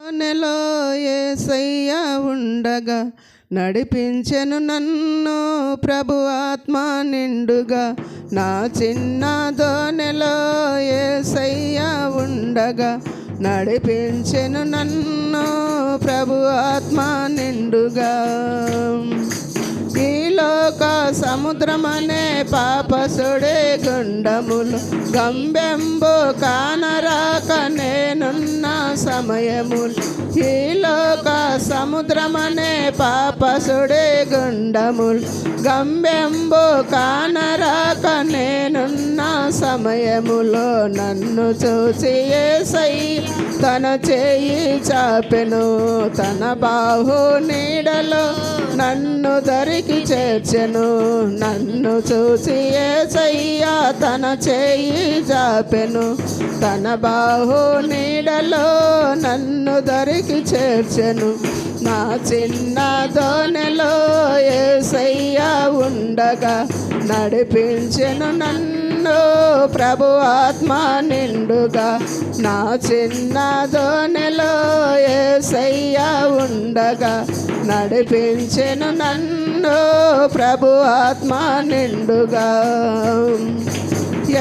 నెలో యేసయ్య ఉండగా నడిపించెను నన్ను ప్రభు ఆత్మ నిండుగా. నా చిన్న దోనెలో యేసయ్య ఉండగా నడిపించెను నన్ను ప్రభు ఆత్మ నిండుగా. ఈ లోక సముద్రమనే పాపసుడే గుండములు గంబెంబు కానరాక నేనున్న సమయములు. ఈ లోక సముద్రమనే పాపసుడే గుండములు గంబెంబు కానరాక నేనున్న సమయములో నన్ను చూసి యేసయ్య తన చేయి చాపెను. తన బాహు నీడలో నన్ను దరికి చేర్చెను. నన్ను చూసి యేసయ్య తన చేయి చాపెను. తన బాహు నీడలో నన్ను దరికి చేర్చెను. నా చిన్న దోనెలో యేసయ్య ఉండగా నడిపించెను నన్ను ప్రభు ఆత్మ నిండుగా. నా చిన్న దోనెలో యేసయ్య ఉండగా నడిపించెను నన్ను ప్రభు ఆత్మ నిండుగా.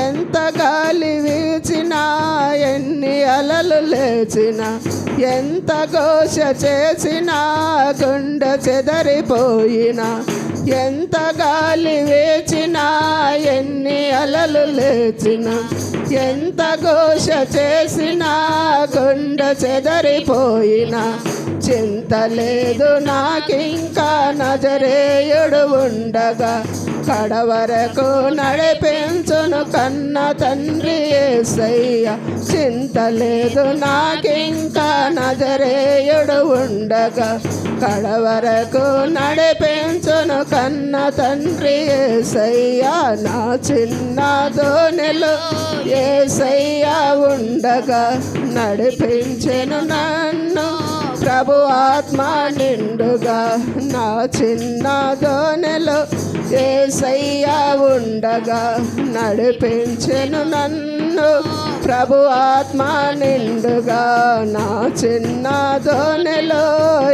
ఎంత గాలి వీచినా ఎన్ని అలలు లేచినా ఎంత ఘోష చేసినా గుండె చెదరిపోయినా. ఎంత గాలి వేచినా ఎన్ని అలలు లేచినా ఎంత ఘోష చేసినా గుండె చెదరిపోయినా. చింత లేదు నాకింకా నజరేయుడు ఉండగా కడవరకు నడిపించును కన్న తండ్రి యేసయ్య. చింత లేదు నాకింకా నజరేయుడు ఉండగా కడవరకు నడిపించును కన్న తండ్రి యేసయ్య. నా చిన్న దోనెలో యేసయ్య ఉండగా నడిపించెను నన్ను ప్రభు ఆత్మ నిండుగా. నా చిన్న దోనెలో యేసయ్య ఉండగా నడిపించెను నన్ను ప్రభు ఆత్మ నిండుగా. నా చిన్న దోనెలో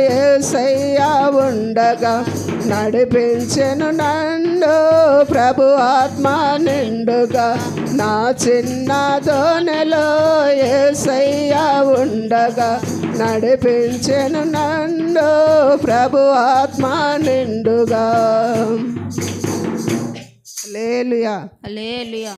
యేసయ్య ఉండగా నడిపించెను నన్ను ప్రభు ఆత్మ నిండుగా. నా చిన్న దోనెలో యేసయ్య ఉండగా నడిపించెను నన్ను ప్రభు ఆత్మ నిండుగా. హల్లెలూయా.